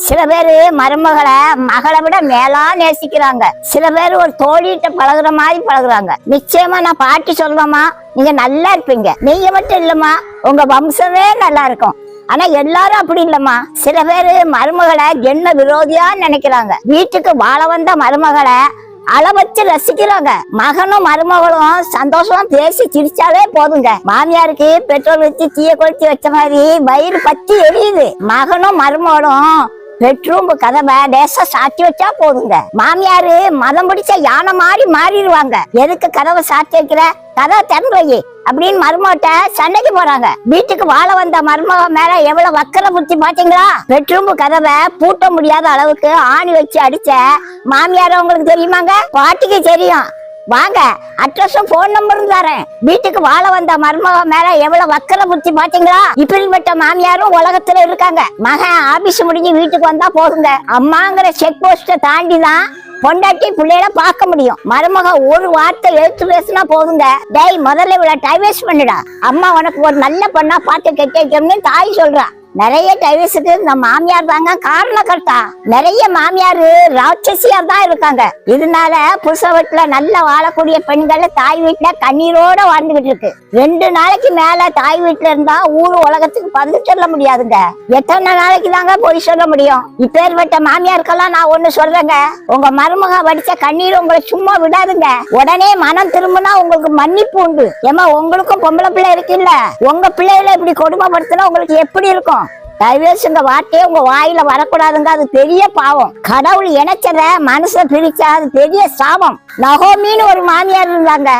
சில பேரு மருமகளை மகளை விட மேலா நேசிக்கிறாங்க. சில பேர் ஒரு தோழிட்ட பழகுற மாதிரி பழகுறாங்க. நிச்சயமா நான் பாட்டி சொல்றேம்மா, நீங்க நல்லா இருப்பீங்க. நீங்க மட்டும் இல்லம்மா, உங்க வம்சமே நல்லா இருக்கும். ஆனா எல்லாரும் அப்படி இல்லம்மா. சில பேரு மருமகளை என்ன விரோதியா நினைக்கிறாங்க. வீட்டுக்கு வாழ வந்த மருமகளை அள வச்சு ரசிக்கிறாங்க. மகனும் மருமகளும் சந்தோஷமா பேசி சிரிச்சாலே போதுங்க. மாமியாருக்கு பெட்ரோல் வச்சு தீய கொளுத்தி வச்ச மாதிரி வயிறு பத்தி எரியுது. மகனும் மருமகளும் பெட்ரூம் கதவை லேசா சாத்தி வச்சா போதுங்க. மாமியாரு மதம் பிடிச்ச யானை மாதிரி மாறிடுவாங்க. எதுக்கு கதவை சாத்தி வைக்கிற, கதவை திறந்து வை அப்படின்னு மருமகிட்ட சண்டைக்கு போறாங்க. வீட்டுக்கு வாழ வந்த மருமக மேல எவ்வளவு வக்கர புத்தி பாத்தீங்களா? பெட்ரூம் கதவை பூட்ட முடியாத அளவுக்கு ஆணி வச்சு அடிச்ச மாமியார உங்களுக்கு தெரியுமாங்க? பாட்டிக்கு தெரியும். வாங்க, அட்ரஸும் போன் நம்பரும் தரேன். வீட்டுக்கு வாழ வந்த மருமக மேல எவ்வளவு வக்கர புத்தி பாத்தீங்களா? இப்படிப்பட்ட மாமியாரும் உலகத்துல இருக்காங்க. மகன் ஆபீஸ் முடிஞ்சு வீட்டுக்கு வந்தா போதுங்க, அம்மாங்கிற செக் போஸ்ட தாண்டிதான் பொண்டாட்டி பிள்ளையில பார்க்க முடியும். மருமக ஒரு வார்த்தை எழுத்து பேசினா போதுங்க, டேய் முதல்ல இவ்வளவு டைம் வேஸ்ட் பண்ணுடா, அம்மா உனக்கு ஒரு நல்ல பொண்ணா பார்த்து கெட்ட வைக்கணும்னு தாய் சொல்றா. நிறைய டைவர்ஸுக்கு இந்த மாமியார் தாங்க காரணக்கர்த்தா. நிறைய மாமியார் ராட்சசியா தான் இருக்காங்க. இதனால புருஷ வீட்டுல நல்லா வாழக்கூடிய பெண்கள் தாய் வீட்டுல கண்ணீரோட வாழ்ந்துகிட்டு இருக்கு. 2 நாளைக்கு மேல தாய் வீட்டுல இருந்தா ஊரு உலகத்துக்கு பதில் சொல்ல முடியாதுங்க. எத்தனை நாளைக்கு தாங்க போய் சொல்ல முடியும்? இப்பேற்பட்ட மாமியாருக்கெல்லாம் நான் ஒண்ணு சொல்றேங்க, உங்க மருமக வடிச்ச கண்ணீர் உங்களை சும்மா விடாதுங்க. உடனே மனம் திரும்பினா உங்களுக்கு மன்னிப்பு உண்டு. ஏமா உங்களுக்கும் பொம்பளை பிள்ளை இருக்குல்ல, உங்க பிள்ளைகளை இப்படி கொடுமைப்படுத்தினா உங்களுக்கு எப்படி இருக்கும்? டைவர்ஸ்ங்க வார்த்தையே உங்க வாயில வரக்கூடாதுங்க. அது பெரிய பாவம். கடவுள் இணைச்சத மனச பிரிச்சா அது பெரிய சாபம். நகோமின்னு ஒரு மாமியார் இருந்தாங்க.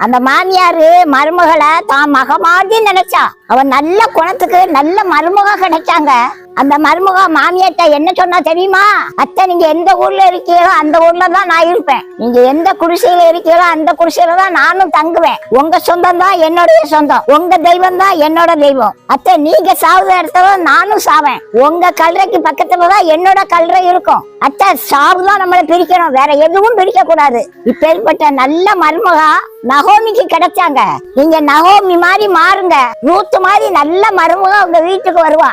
அந்த மாமியாரு மருமகளை தான் மக மாதிரி நினைச்சா. அவன் நல்ல குணத்துக்கு நல்ல மருமக கிடைச்சாங்க. அந்த மருமக மாமியார்ட்ட என்ன சொன்னா தெரியுமா? அத்தை, நீங்க எந்த ஊர்ல இருக்கீங்களோ அந்த ஊர்ல தான் நான் இருப்பேன். நீங்க எந்த குடிசையில இருக்கீங்களோ அந்த குடிசையில தான் நானும் தங்குவேன். உங்க சொந்தம் தான் என்னுடைய சொந்தம், உங்க தெய்வம் தான் என்னோட தெய்வம். அத்தை, நீங்க சாவுத இடத்துல நானும் சாவேன். உங்க கல்லறைக்கு பக்கத்துலதான் என்னோட கல்லறை இருக்கும். அத்தை, சாவுதான் நம்மளை பிரிக்கணும், வேற எதுவும் பிரிக்க கூடாது. இப்பேற்பட்ட நல்ல மருமகா நகோமிக்கு கிடைச்சாங்க. நீங்க நகோமி மாதிரி மாறுங்க. ரூத்து மாதிரி நல்ல மருமகா உங்க வீட்டுக்கு வருவா.